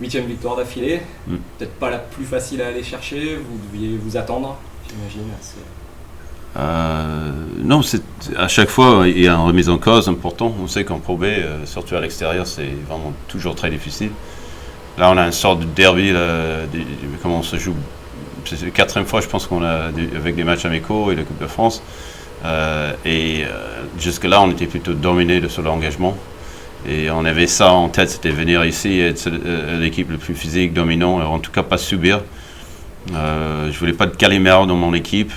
8e victoire d'affilée, peut-être pas la plus facile à aller chercher, vous deviez vous attendre, j'imagine. Non, à chaque fois, il y a une remise en cause important. On sait qu'en Pro B, surtout à l'extérieur, c'est vraiment toujours très difficile. Là, on a une sorte de derby, comment on se joue. C'est la 4e fois, je pense, qu'on a avec des matchs amicaux et la Coupe de France. Jusque-là, on était plutôt dominé sur l'engagement. Et on avait ça en tête, c'était venir ici et être l'équipe le plus physique, dominant, en tout cas pas subir. Je voulais pas de Calimero dans mon équipe.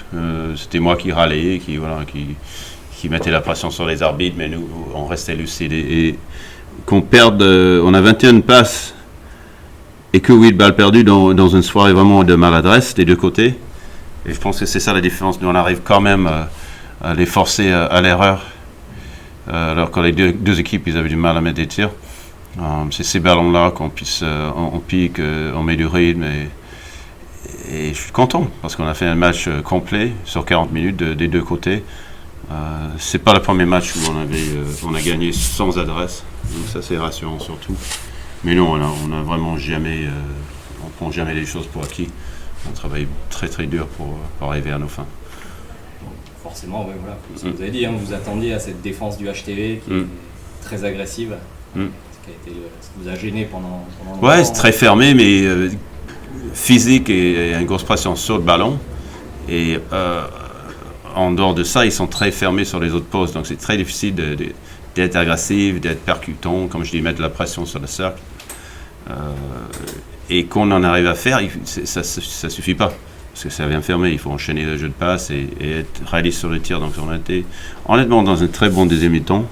C'était moi qui râlais, qui mettait la pression sur les arbitres, mais nous, on restait lucides. Et qu'on perde, on a 21 passes et que 8 balles perdues dans une soirée vraiment de maladresse des deux côtés. Et je pense que c'est ça la différence. Nous, on arrive quand même à les forcer à l'erreur. Alors que les deux équipes, ils avaient du mal à mettre des tirs. C'est ces ballons-là qu'on puisse, on pique, on met du rythme. Et je suis content parce qu'on a fait un match complet sur 40 minutes des deux côtés. C'est pas le premier match où on a gagné sans adresse, donc ça c'est rassurant surtout. Mais non, on a vraiment jamais, on prend jamais les choses pour acquis. On travaille très très dur pour arriver à nos fins. Forcément, ouais, voilà. Ce que vous avez dit, vous vous attendiez à cette défense du HTV qui est très agressive, ce qui vous a gêné pendant longtemps. Ouais, c'est très fermé, mais physique et une grosse pression sur le ballon. Et en dehors de ça, ils sont très fermés sur les autres postes. Donc c'est très difficile d'être agressif, d'être percutant, comme je dis, mettre la pression sur le cercle. Et qu'on en arrive à faire, ça ne suffit pas. Parce que ça vient fermer, il faut enchaîner le jeu de passe et être réaliste sur le tir. Donc on a été honnêtement dans un très bon deuxième mi-temps.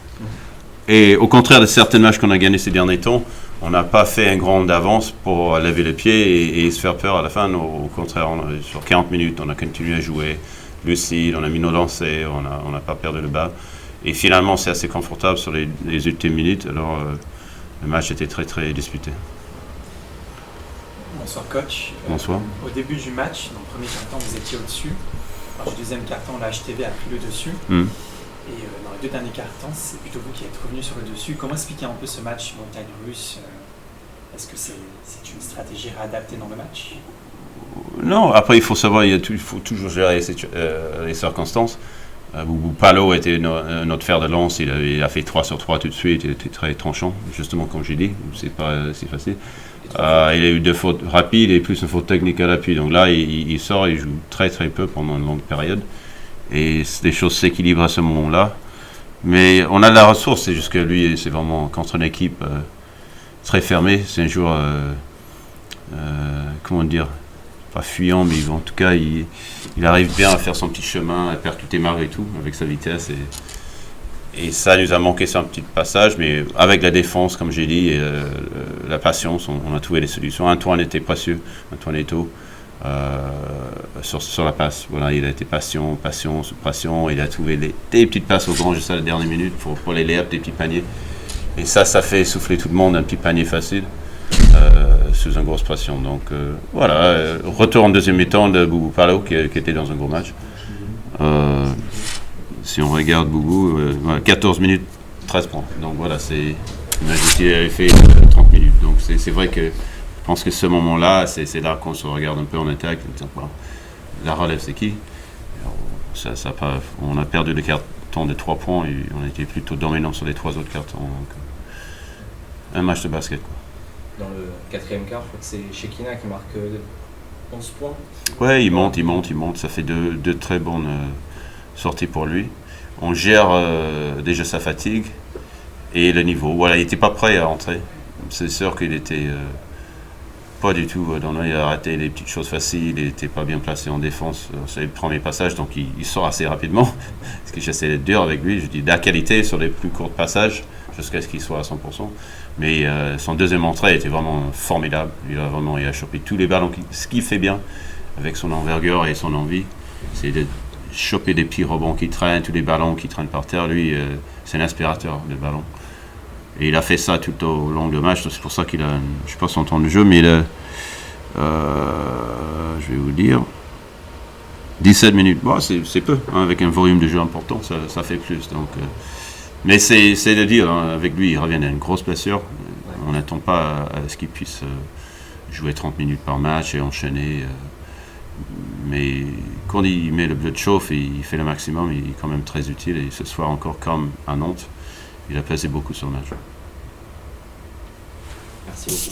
Et au contraire de certains matchs qu'on a gagnés ces derniers temps, on n'a pas fait un grand avance pour lever les pieds et se faire peur à la fin. Au contraire, sur 40 minutes, on a continué à jouer lucide, on a mis nos lancers, on n'a pas perdu le bas. Et finalement, c'est assez confortable sur les ultimes minutes. Alors, le match était très, très disputé. Bonsoir coach. Bonsoir. Au début du match, dans le premier quart-temps, vous étiez au-dessus. Dans le deuxième quart-temps, la HTV a pris le dessus. Et dans les deux derniers quart-temps, c'est plutôt vous qui êtes revenu sur le dessus. Comment expliquer un peu ce match montagne russe? Est-ce que c'est une stratégie réadaptée dans le match? Non, après il faut savoir, il faut toujours gérer les circonstances. Palo était notre fer de lance, il a fait 3 sur 3 tout de suite, il était très tranchant, justement comme j'ai dit, c'est pas si facile. Il a eu 2 fautes rapides et plus une faute technique à l'appui. Donc là, il sort, il joue très très peu pendant une longue période. Et les choses s'équilibrent à ce moment-là. Mais on a de la ressource, c'est juste que lui, c'est vraiment contre une équipe très fermée. C'est un joueur, comment dire, pas fuyant, mais en tout cas, il arrive bien à faire son petit chemin, à percuter malgré tout, avec sa vitesse. Et ça nous a manqué sur un petit passage, mais avec la défense, comme j'ai dit, et la patience, on a trouvé des solutions. Antoine était précieux, Antoine Eto'o, sur la passe. Voilà, il a été patient, sous pression, il a trouvé des petites passes au grand juste à la dernière minute pour les lay-ups, des petits paniers. Et ça fait souffler tout le monde, un petit panier facile, sous une grosse pression. Donc voilà, retour en deuxième mi-temps de Boubou Palo qui était dans un gros match. Si on regarde Boubou, 14 minutes, 13 points. Donc voilà, c'est une match qui avait fait 30 minutes. Donc c'est vrai que je pense que ce moment-là, c'est là qu'on se regarde un peu en attaque. La relève, c'est qui? On a perdu le carton de 3 points et on a été plutôt dominant sur les 3 autres cartons. Donc, un match de basket, quoi. Dans le 4e quart, je crois que c'est Shekina qui marque 11 points. Ouais, il monte. Ça fait deux très bonnes sorties pour lui. On gère déjà sa fatigue et le niveau. Voilà, il n'était pas prêt à entrer. C'est sûr qu'il était pas du tout. Il a raté les petites choses faciles. Il n'était pas bien placé en défense. C'est le premier passage, donc il sort assez rapidement. Parce que j'essaie d'être dur avec lui. Je dis de la qualité sur les plus courts passages jusqu'à ce qu'il soit à 100%. Mais son deuxième entrée était vraiment formidable. Il a chopé tous les ballons. Ce qu'il fait bien avec son envergure et son envie, c'est de choper des petits rebonds qui traînent, tous les ballons qui traînent par terre. Lui, c'est un aspirateur de ballons. Et il a fait ça tout au long du match. C'est pour ça qu'il a, je ne sais pas son temps de jeu, mais il a, je vais vous dire, 17 minutes. Bon, c'est peu, hein, avec un volume de jeu important, ça fait plus. Donc, mais c'est de dire, hein, avec lui, il revient à une grosse blessure. On n'attend pas à ce qu'il puisse jouer 30 minutes par match et enchaîner. Mais quand il met le blood chauffe et il fait le maximum, il est quand même très utile. Et ce soir encore, comme à Nantes, il a pesé beaucoup sur le match. Merci beaucoup.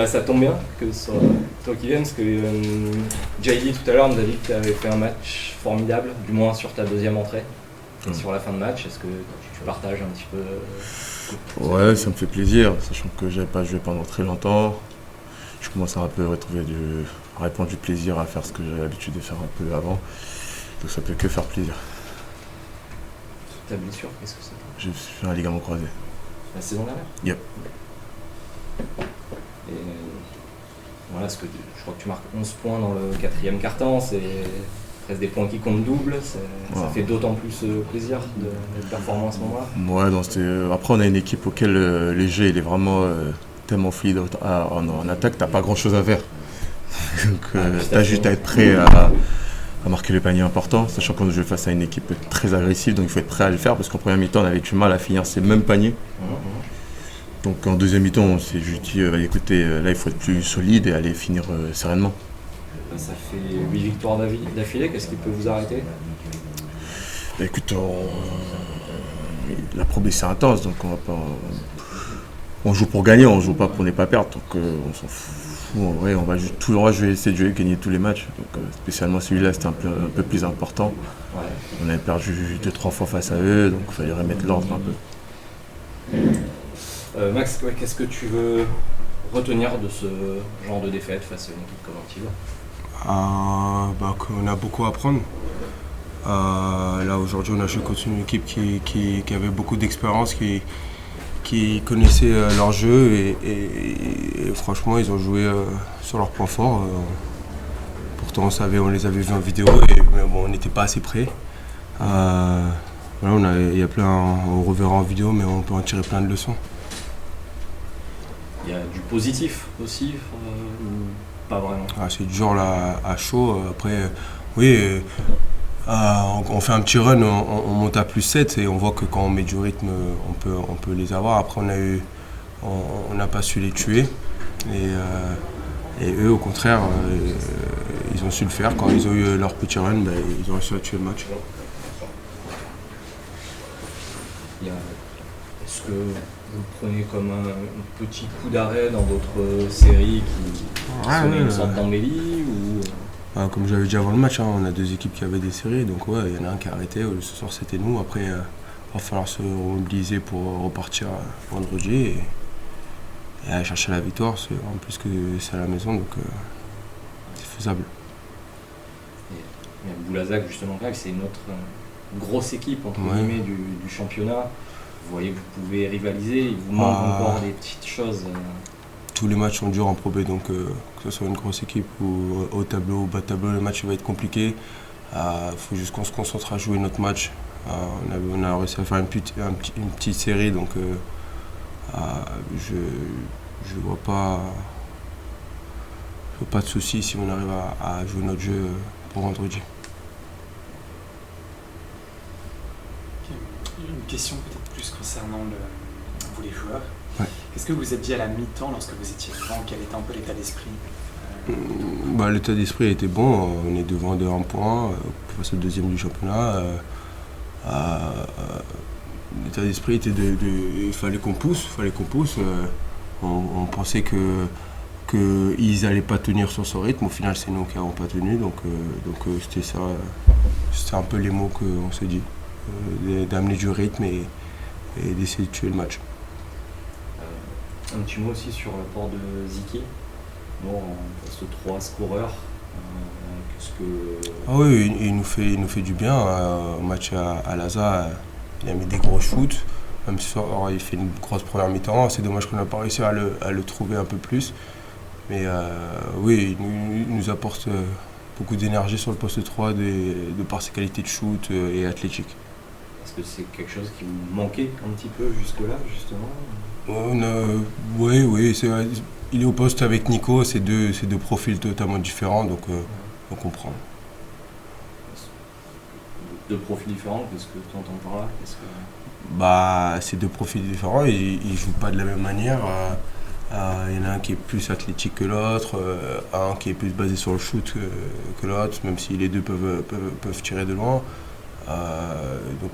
Ça tombe bien que ce soit toi qui viennes, parce que JD tout à l'heure nous a dit que tu avais fait un match formidable, du moins sur ta deuxième entrée, sur la fin de match. Est-ce que tu partages un petit peu Ouais, ça me fait plaisir, sachant que j'avais pas joué pendant très longtemps. Je commence à un peu répondre du plaisir à faire ce que j'avais l'habitude de faire un peu avant. Donc ça peut que faire plaisir. Ta blessure, qu'est-ce que c'est? J'ai fait un ligament croisé. La saison dernière? Yep. Et voilà, je crois que tu marques 11 points dans le 4e quart-temps, c'est presque des points qui comptent double, ça fait d'autant plus plaisir d'être performant à ce moment-là. Ouais, après on a une équipe auquel Léger il est vraiment tellement fluide en attaque, t'as pas grand-chose à faire. Donc t'as juste à être prêt à marquer le panier important, sachant qu'on joue face à une équipe très agressive, donc il faut être prêt à le faire, parce qu'en première mi-temps on avait du mal à finir ces mêmes paniers. Donc en deuxième mi-temps, on s'est juste dit, écoutez, là il faut être plus solide et aller finir sereinement. Ça fait 8 victoires d'affilée, qu'est-ce qui peut vous arrêter? Écoute, la Pro B c'est intense, donc on joue pour gagner, on joue pas pour ne pas perdre, donc on s'en fout. Ouais, on va essayer de jouer, gagner tous les matchs, donc, spécialement celui-là c'était un peu plus important. Ouais. On avait perdu 2-3 fois face à eux, donc il fallait remettre l'ordre un peu. Max, qu'est-ce que tu veux retenir de ce genre de défaite face à une équipe comme Antibes? Qu'on a beaucoup à apprendre. Là aujourd'hui on a joué contre une équipe qui avait beaucoup d'expérience, qui connaissait leur jeu et franchement ils ont joué sur leurs points forts. Pourtant on les avait vus en vidéo mais bon, on n'était pas assez près. Il y a on reverra en vidéo mais on peut en tirer plein de leçons. Il y a du positif aussi, ou pas vraiment? C'est dur là à chaud. Après, oui, on fait un petit run, on monte à plus 7 et on voit que quand on met du rythme, on peut les avoir. Après, on n'a pas su les tuer. Et eux, au contraire, ils ont su le faire. Quand ils ont eu leur petit run, ils ont réussi à tuer le match. Est-ce que vous prenez comme un petit coup d'arrêt dans d'autres séries qui sonnaient une sorte d'embellie ou... Comme j'avais dit avant le match, on a deux équipes qui avaient des séries, donc il y en a un qui a arrêté, ce soir c'était nous. Après, il va falloir se mobiliser pour repartir vendredi et aller chercher la victoire, en plus que c'est à la maison, donc c'est faisable. Et Boulazac, justement, c'est une autre grosse équipe entre guillemets du championnat. Vous voyez que vous pouvez rivaliser, il vous manque encore des petites choses. Tous les matchs sont durs en Pro B, donc que ce soit une grosse équipe ou au tableau ou bas de tableau, le match va être compliqué. Il faut juste qu'on se concentre à jouer notre match. On a réussi à faire une petite série, donc je vois pas de souci si on arrive à jouer notre jeu pour vendredi. Une question peut-être plus concernant vous les joueurs. Ouais. Qu'est-ce que vous êtes dit à la mi-temps lorsque vous étiez devant? Quel était un peu l'état d'esprit? L'état d'esprit était bon, on est devant de 1 point, face au deuxième du championnat. L'état d'esprit était il fallait qu'on pousse. On pensait qu'ils n'allaient pas tenir sur ce rythme, au final c'est nous qui n'avons pas tenu, donc c'était ça, c'était un peu les mots qu'on s'est dit. D'amener du rythme et d'essayer de tuer le match. Un petit mot aussi sur l'apport de Ziki, en poste 3 scoreur. Oui, il nous fait du bien. Au match à Laza, il a mis des gros shoots. Même si il fait une grosse première mi-temps. C'est dommage qu'on n'a pas réussi à le trouver un peu plus. Mais oui, il nous apporte beaucoup d'énergie sur le poste 3 de par ses qualités de shoot et athlétique. Est-ce que c'est quelque chose qui vous manquait un petit peu jusque-là, justement? Oui, il est au poste avec Nico, c'est deux profils totalement différents, donc on comprend. deux profils différents, qu'est-ce que tu entends par là? C'est deux profils différents, ils jouent pas de la même manière. Il y en a un qui est plus athlétique que l'autre, un qui est plus basé sur le shoot que l'autre, même si les deux peuvent tirer de loin.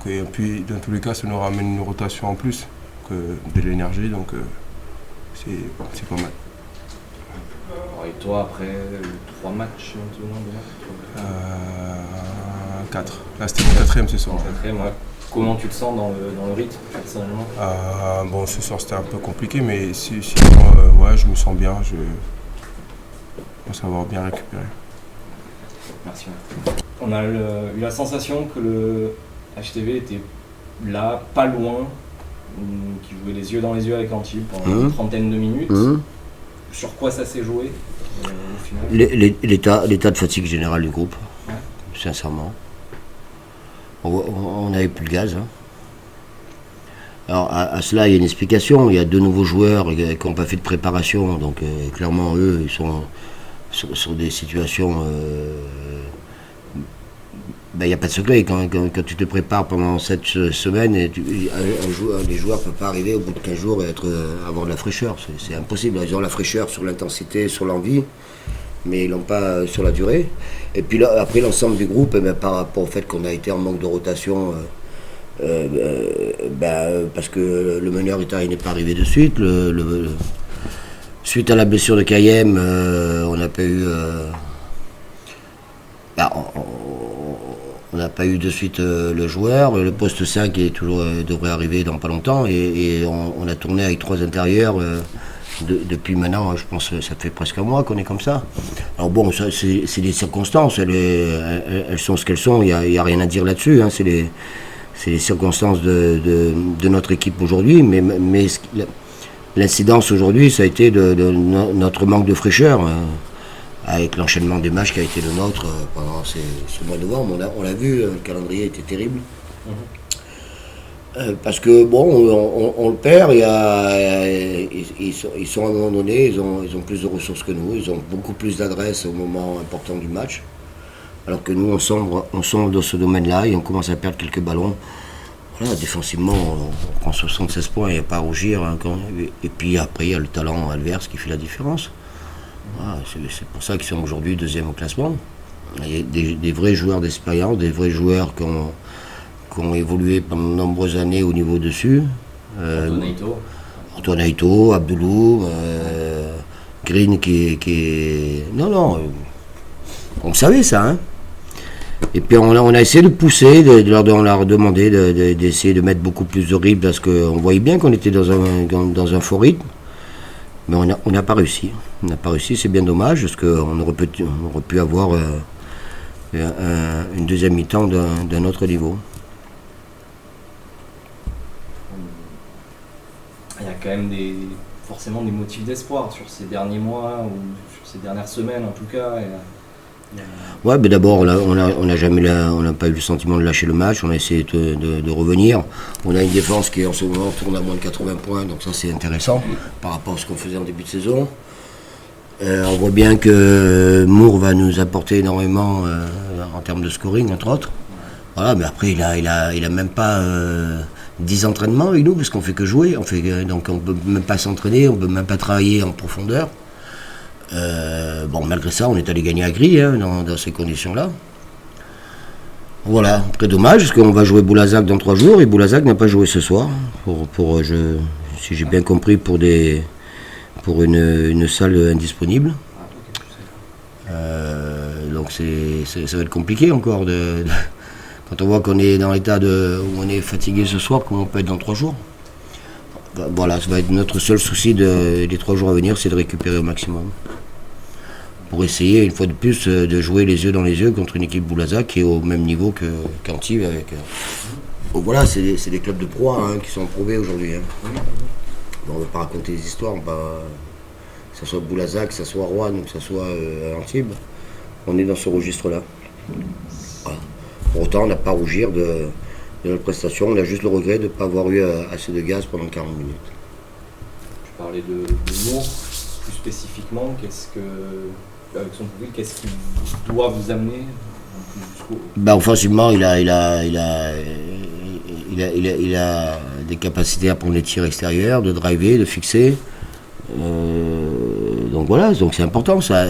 Et puis dans tous les cas, ça nous ramène une rotation en plus, de l'énergie, donc c'est pas mal. Alors, et toi, après 3 matchs maintenant, 4. Là, c'était mon 4e ce soir. 4e, ouais. Comment tu te sens dans le rythme, personnellement? Ce soir, c'était un peu compliqué, mais sinon, je me sens bien. Je pense avoir bien récupéré. Merci. On a eu la sensation que le HTV était là, pas loin, qui jouait les yeux dans les yeux avec Antibes pendant une trentaine de minutes. Sur quoi ça s'est joué au final? L'état de fatigue générale du groupe, sincèrement. On n'avait plus le gaz. Hein. Alors à cela, il y a une explication. Il y a 2 nouveaux joueurs qui n'ont pas fait de préparation. Donc clairement, eux, ils sont sur des situations... il n'y a pas de secret. Quand tu te prépares pendant 7 semaines, les joueurs ne peuvent pas arriver au bout de 15 jours et avoir de la fraîcheur. C'est impossible. Ils ont la fraîcheur sur l'intensité, sur l'envie, mais ils l'ont pas sur la durée. Et puis là, après, l'ensemble du groupe, par rapport au fait qu'on a été en manque de rotation, parce que le meneur n'est pas arrivé de suite. Suite à la blessure de Kayem, on n'a pas eu... on n'a pas eu de suite le joueur. Le poste 5 devrait arriver dans pas longtemps. Et on a tourné avec 3 intérieurs depuis maintenant, je pense que ça fait presque un mois qu'on est comme ça. Alors bon, c'est des circonstances, elles sont ce qu'elles sont, il n'y a rien à dire là-dessus. Hein. C'est les circonstances de notre équipe aujourd'hui. Mais l'incidence aujourd'hui, ça a été de notre manque de fraîcheur. Avec l'enchaînement des matchs qui a été le nôtre pendant ce mois de novembre. On l'a vu, le calendrier était terrible. Parce que on le perd, ils sont à un moment donné, ils ont plus de ressources que nous, ils ont beaucoup plus d'adresse au moment important du match. Alors que nous, on sombre dans ce domaine-là et on commence à perdre quelques ballons. Voilà, défensivement, on prend 76 points, il n'y a pas à rougir. Hein, et puis après, il y a le talent adverse qui fait la différence. Voilà, c'est pour ça qu'ils sont aujourd'hui 2e au classement. Il y a des vrais joueurs d'expérience, des vrais joueurs qui ont évolué pendant de nombreuses années au niveau dessus. Antoine Aito, Abdoulou, Green qui est... Non, on savait ça. Hein. Et puis on a essayé de pousser, on leur a demandé d'essayer de mettre beaucoup plus de rythme parce qu'on voyait bien qu'on était dans un fort rythme. Mais on n'a pas réussi. On n'a pas réussi, c'est bien dommage, parce qu'on aurait pu avoir une deuxième mi-temps d'un autre niveau. Il y a quand même forcément des motifs d'espoir sur ces derniers mois, ou sur ces dernières semaines en tout cas. Ouais, mais d'abord, on n'a pas eu le sentiment de lâcher le match, on a essayé de revenir. On a une défense qui en ce moment tourne à moins de 80 points, donc ça c'est intéressant par rapport à ce qu'on faisait en début de saison. On voit bien que Moore va nous apporter énormément en termes de scoring, entre autres. Voilà, mais après, il a même pas 10 entraînements avec nous, parce qu'on fait que jouer. Donc on ne peut même pas s'entraîner, on ne peut même pas travailler en profondeur. Malgré ça, on est allé gagner à Gris dans ces conditions-là. Voilà, très dommage, parce qu'on va jouer Boulazac dans 3 jours, et Boulazac n'a pas joué ce soir, si j'ai bien compris, pour une salle indisponible. Donc ça va être compliqué encore. Quand on voit qu'on est dans l'état où on est fatigué ce soir, comment on peut être dans 3 jours? Voilà, ça va être notre seul souci des 3 jours à venir, c'est de récupérer au maximum. Pour essayer, une fois de plus, de jouer les yeux dans les yeux contre une équipe Boulazac qui est au même niveau qu'Antibes. Donc voilà, c'est des clubs de proie qui sont prouvés aujourd'hui. On ne va pas raconter des histoires, que ce soit Boulazac, que ce soit Rouen ou que ce soit Antibes. On est dans ce registre-là. Voilà. Pour autant, on n'a pas à rougir de notre prestation, on a juste le regret de ne pas avoir eu assez de gaz pendant 40 minutes. Tu parlais de Moore, plus spécifiquement, avec son profil, qu'est-ce qui doit vous amener Offensivement, il a des capacités à prendre les tirs extérieurs, de driver, de fixer. Donc voilà, donc c'est important. Ça,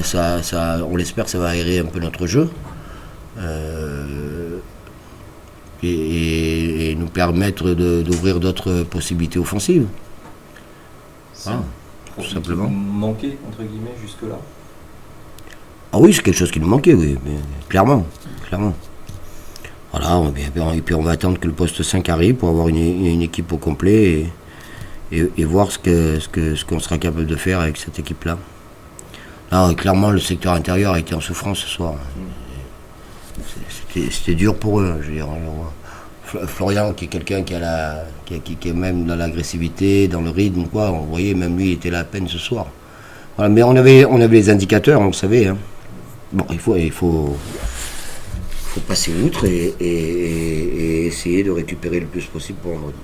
on l'espère, ça va aérer un peu notre jeu et nous permettre d'ouvrir d'autres possibilités offensives. Voilà, tout simplement. Manqué entre guillemets jusque-là. Ah oui, c'est quelque chose qui nous manquait, oui, mais clairement. Voilà, et puis on va attendre que le poste 5 arrive pour avoir une équipe au complet et voir ce qu'on sera capable de faire avec cette équipe-là. Là, clairement, le secteur intérieur a été en souffrance ce soir. C'était dur pour eux, je veux dire. Florian, qui est quelqu'un qui est même dans l'agressivité, dans le rythme, quoi. On voyait, même lui, il était là à peine ce soir. Voilà, mais on avait les indicateurs, on le savait. Hein. Bon, il faut passer outre et essayer de récupérer le plus possible pour vendredi.